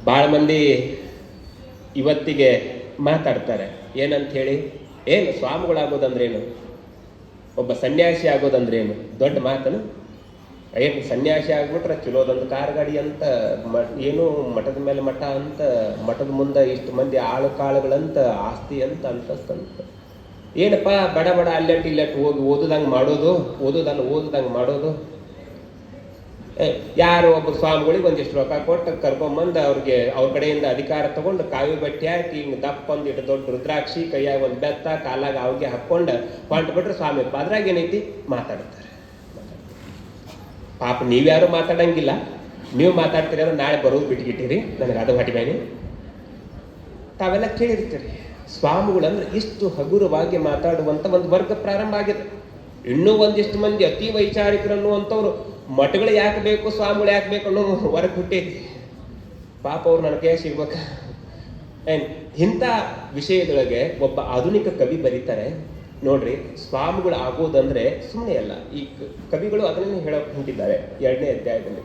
ಭಾಳ ಮಂದಿ ಇವತ್ತಿಗೆ ಮಾತಾಡ್ತಾರೆ ಏನಂತ ಹೇಳಿ, ಏನು ಸ್ವಾಮಿಗಳಾಗೋದಂದ್ರೇನು, ಒಬ್ಬ ಸನ್ಯಾಸಿ ಆಗೋದಂದ್ರೇನು, ದೊಡ್ಡ ಮಾತನು. ಏನು ಸನ್ಯಾಸಿ ಆಗ್ಬಿಟ್ರೆ ಚಲೋದೊಂದು ಕಾರ್ ಗಾಡಿ ಅಂತ, ಏನು ಮಠದ ಮೇಲೆ ಮಠ ಅಂತ, ಮಠದ ಮುಂದೆ ಇಷ್ಟು ಮಂದಿ ಆಳು ಕಾಳುಗಳಂತ, ಆಸ್ತಿ ಅಂತ, ಅಂತಸ್ತಂತ. ಏನಪ್ಪ ಬಡ ಬಡ ಅಲ್ಲೆಟ್ ಇಲ್ಲೆಟ್ ಹೋಗಿ ಓದುದಂಗೆ ಮಾಡೋದು. ಯಾರು ಒಬ್ಬ ಸ್ವಾಮಿಗಳಿಗೆ ಒಂದಿಷ್ಟು ರೊಕ್ಕ ಕೊಟ್ಟು ಕರ್ಕೊಂಬಂದು ಅವ್ರಿಗೆ ಅವ್ರ ಕಡೆಯಿಂದ ಅಧಿಕಾರ ತಗೊಂಡು ಕಾವಿ ಬಟ್ಟೆ ಹಾಕಿ ಹಿಂಗೆ ದಪ್ಪ ಒಂದಿಟ್ಟು ದೊಡ್ಡ ರುದ್ರಾಕ್ಷಿ, ಕೈಯಾಗ ಒಂದು ಬೆತ್ತ, ಕಾಲಾಗ ಅವ್ಗೆ ಹಾಕ್ಕೊಂಡು ಹೊಂಟ್ಬಿಟ್ರೆ ಸ್ವಾಮಿ ಅದ್ರಾಗ ಏನೈತಿ ಮಾತಾಡ್ತಾರೆ. ಪಾಪ ನೀವ್ಯಾರು ಮಾತಾಡಂಗಿಲ್ಲ, ನೀವು ಮಾತಾಡ್ತೀರಿ ಅಂದ್ರೆ ನಾಳೆ ಬರೋದು ಬಿಟ್ಗಿಟ್ಟಿರಿ, ನನಗೆ ಅದು ಹೊಟ್ಟಿಬೇನಿ. ತಾವೆಲ್ಲ ಕೇಳಿರ್ತೀರಿ ಸ್ವಾಮಿಗಳಂದ್ರೆ ಇಷ್ಟು ಹಗುರವಾಗಿ ಮಾತಾಡುವಂತ ಒಂದು ವರ್ಗ ಪ್ರಾರಂಭ ಆಗಿದೆ. ಇನ್ನೂ ಒಂದಿಷ್ಟು ಮಂದಿ ಅತಿ ವೈಚಾರಿಕರು ಅನ್ನುವಂಥವ್ರು ಮಠಗಳು ಯಾಕೆ ಬೇಕು, ಸ್ವಾಮಿಗಳು ಯಾಕೆ ಬೇಕು ಅನ್ನೋ ವರ್ಗ ಹುಟ್ಟೈತಿ. ಪಾಪ ಅವ್ರು ನನ್ನ ಕೈ ಸಿಗ್ಬೇಕ. ಇಂಥ ವಿಷಯದೊಳಗೆ ಒಬ್ಬ ಆಧುನಿಕ ಕವಿ ಬರೀತಾರೆ ನೋಡ್ರಿ, ಸ್ವಾಮಿಗಳು ಆಗೋದಂದ್ರೆ ಸುಮ್ಮನೆ ಅಲ್ಲ. ಈ ಕವಿಗಳು ಅದನ್ನೇ ಹೇಳಕ್ ಹೊಂಟಿದ್ದಾರೆ 2ನೇ ಅಧ್ಯಾಯದಲ್ಲಿ.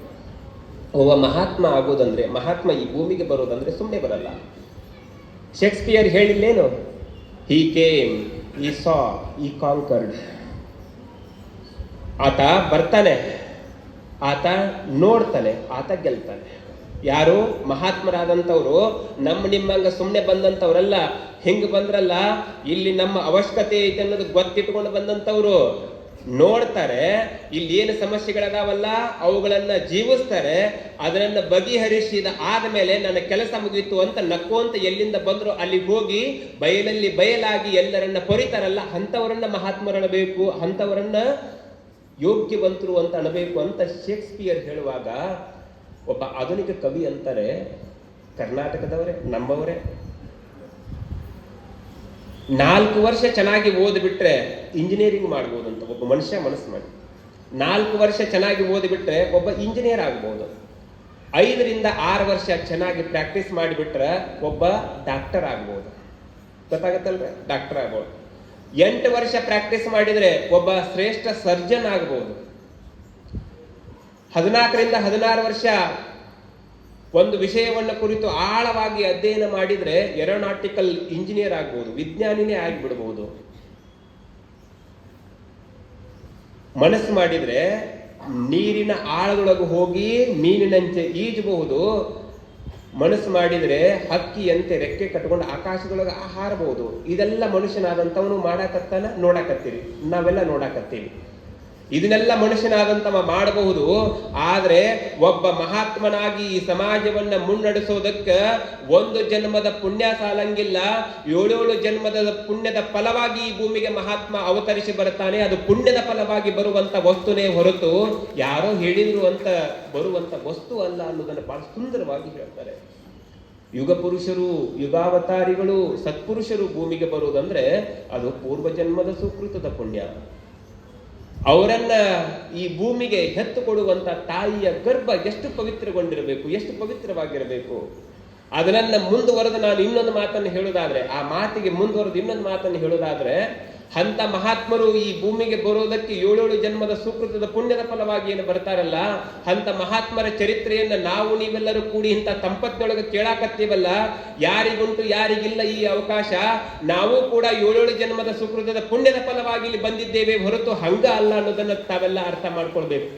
ಒಬ್ಬ ಮಹಾತ್ಮ ಆಗೋದಂದ್ರೆ, ಮಹಾತ್ಮ ಈ ಭೂಮಿಗೆ ಬರೋದಂದ್ರೆ ಸುಮ್ಮನೆ ಬರಲ್ಲ. ಶೇಕ್ಸ್ಪಿಯರ್ ಹೇಳಿಲ್ಲೇನು, ಹಿ ಕೇಮ್, ಈ ಸಾ, ಈ ಕಾಂಕರ್ಡ್. ಆತ ಬರ್ತಾನೆ, ಆತ ನೋಡ್ತಾನೆ, ಆತ ಗೆಲ್ತಾನೆ. ಯಾರು ಮಹಾತ್ಮರಾದಂಥವ್ರು ನಿಮ್ಮಂಗ ಸುಮ್ಮನೆ ಬಂದಂಥವ್ರಲ್ಲ. ಹಿಂಗೆ ಬಂದ್ರಲ್ಲ, ಇಲ್ಲಿ ನಮ್ಮ ಅವಶ್ಯಕತೆ ಐತೆ ಅನ್ನೋದು ಗೊತ್ತಿಟ್ಕೊಂಡು ಬಂದಂಥವ್ರು. ನೋಡ್ತಾರೆ, ಇಲ್ಲಿ ಏನು ಸಮಸ್ಯೆಗಳದಾವಲ್ಲ ಅವುಗಳನ್ನ ಜೀವಿಸ್ತಾರೆ, ಅದನ್ನ ಬಗೆಹರಿಸಿದ ಆದ್ಮೇಲೆ ನನ್ನ ಕೆಲಸ ಮುಗಿತು ಅಂತ ನಕ್ಕೋಂತ ಎಲ್ಲಿಂದ ಬಂದ್ರು ಅಲ್ಲಿಗೆ ಹೋಗಿ ಬಯಲಲ್ಲಿ ಬಯಲಾಗಿ ಎಲ್ಲರನ್ನ ಪೊರಿತಾರಲ್ಲ, ಅಂಥವರನ್ನ ಮಹಾತ್ಮರನ್ನಬೇಕು, ಅಂಥವರನ್ನ ಯೋಗ್ಯವಂತರು ಅಂತ ಅಣಬೇಕು ಅಂತ ಶೇಕ್ಸ್ಪಿಯರ್ ಹೇಳುವಾಗ, ಒಬ್ಬ ಆಧುನಿಕ ಕವಿ ಅಂತಾರೆ ಕರ್ನಾಟಕದವರೇ, ನಮ್ಮವರೇ. 4 ವರ್ಷ ಚೆನ್ನಾಗಿ ಓದ್ಬಿಟ್ರೆ ಇಂಜಿನಿಯರಿಂಗ್ ಮಾಡ್ಬೋದಂತ ಒಬ್ಬ ಮನುಷ್ಯ ಮನಸ್ಸು ಮಾಡಿ. 4 ವರ್ಷ ಚೆನ್ನಾಗಿ ಓದ್ಬಿಟ್ರೆ ಒಬ್ಬ ಇಂಜಿನಿಯರ್ ಆಗ್ಬೋದು. 5 ರಿಂದ 6 ವರ್ಷ ಚೆನ್ನಾಗಿ ಪ್ರಾಕ್ಟೀಸ್ ಮಾಡಿಬಿಟ್ರೆ ಒಬ್ಬ ಡಾಕ್ಟರ್ ಆಗ್ಬೋದು. ಗೊತ್ತಾಗತ್ತಲ್ರಿ, ಡಾಕ್ಟರ್ ಆಗ್ಬೋದು. 8 ವರ್ಷ ಪ್ರಾಕ್ಟೀಸ್ ಮಾಡಿದ್ರೆ ಒಬ್ಬ ಶ್ರೇಷ್ಠ ಸರ್ಜನ್ ಆಗ್ಬೋದು. 14 ರಿಂದ 16 ವರ್ಷ ಒಂದು ವಿಷಯವನ್ನು ಕುರಿತು ಆಳವಾಗಿ ಅಧ್ಯಯನ ಮಾಡಿದ್ರೆ ಏರೋನಾಟಿಕಲ್ ಇಂಜಿನಿಯರ್ ಆಗ್ಬೋದು, ವಿಜ್ಞಾನಿನೇ ಆಗಿಬಿಡಬಹುದು. ಮನಸ್ಸು ಮಾಡಿದ್ರೆ ನೀರಿನ ಆಳದೊಳಗೆ ಹೋಗಿ ಮೀನಿನಂತೆ ಈಜಬಹುದು. ಮನಸ್ಸು ಮಾಡಿದ್ರೆ ಹಕ್ಕಿಯಂತೆ ರೆಕ್ಕೆ ಕಟ್ಕೊಂಡು ಆಕಾಶದೊಳಗೆ ಹಾರಬಹುದು. ಇದೆಲ್ಲ ಮನುಷ್ಯನಾದಂಥವನು ಮಾಡಾಕತ್ತಾನ, ನೋಡಾಕತ್ತೀರಿ, ನಾವೆಲ್ಲ ನೋಡಾಕತ್ತೀವಿ. ಇದನ್ನೆಲ್ಲ ಮನುಷ್ಯನಾದಂತವ ಮಾಡಬಹುದು. ಆದ್ರೆ ಒಬ್ಬ ಮಹಾತ್ಮನಾಗಿ ಈ ಸಮಾಜವನ್ನ ಮುನ್ನಡೆಸೋದಕ್ಕೆ 1 ಜನ್ಮದ ಪುಣ್ಯ ಸಾಲಂಗಿಲ್ಲ. 7 ಜನ್ಮದ ಪುಣ್ಯದ ಫಲವಾಗಿ ಈ ಭೂಮಿಗೆ ಮಹಾತ್ಮ ಅವತರಿಸಿ ಬರ್ತಾನೆ. ಅದು ಪುಣ್ಯದ ಫಲವಾಗಿ ಬರುವಂತ ವಸ್ತುನೇ ಹೊರತು ಯಾರೋ ಹೇಳಿದ್ರು ಅಂತ ಬರುವಂತ ವಸ್ತು ಅಲ್ಲ ಅನ್ನೋದನ್ನ ಬಹಳ ಸುಂದರವಾಗಿ ಹೇಳ್ತಾರೆ. ಯುಗ ಪುರುಷರು, ಯುಗಾವತಾರಿಗಳು, ಸತ್ಪುರುಷರು ಭೂಮಿಗೆ ಬರುವುದಂದ್ರೆ ಅದು ಪೂರ್ವ ಜನ್ಮದ ಸುಕೃತದ ಪುಣ್ಯ. ಅವರನ್ನ ಈ ಭೂಮಿಗೆ ಹೆತ್ತು ಕೊಡುವಂತ ತಾಯಿಯ ಗರ್ಭ ಎಷ್ಟು ಪವಿತ್ರಗೊಂಡಿರಬೇಕು, ಎಷ್ಟು ಪವಿತ್ರವಾಗಿರಬೇಕು. ಅದನ್ನ ಮುಂದುವರೆದು ನಾನು ಇನ್ನೊಂದು ಮಾತನ್ನು ಹೇಳುವುದಾದ್ರೆ, ಆ ಮಾತಿಗೆ ಮುಂದುವರೆದು ಇನ್ನೊಂದು ಮಾತನ್ನು ಹೇಳುವುದಾದ್ರೆ, ಅಂತ ಮಹಾತ್ಮರು ಈ ಭೂಮಿಗೆ ಬರೋದಕ್ಕೆ 7 ಜನ್ಮದ ಸುಕೃತದ ಪುಣ್ಯದ ಫಲವಾಗಿ ಏನು ಬರ್ತಾರಲ್ಲ, ಅಂತ ಮಹಾತ್ಮರ ಚರಿತ್ರೆಯನ್ನ ನಾವು ನೀವೆಲ್ಲರೂ ಕೂಡಿ ಇಂಥ ತಂಪತ್ತೊಳಗೆ ಕೇಳಾಕತ್ತೀವಲ್ಲ, ಯಾರಿಗುಂಟು ಯಾರಿಗಿಲ್ಲ ಈ ಅವಕಾಶ. ನಾವು ಕೂಡ 7 ಜನ್ಮದ ಸುಕೃತದ ಪುಣ್ಯದ ಫಲವಾಗಿ ಇಲ್ಲಿ ಬಂದಿದ್ದೇವೆ ಹೊರತು ಹಂಗ ಅಲ್ಲ ಅನ್ನೋದನ್ನ ತಾವೆಲ್ಲ ಅರ್ಥ ಮಾಡ್ಕೊಳ್ಬೇಕು.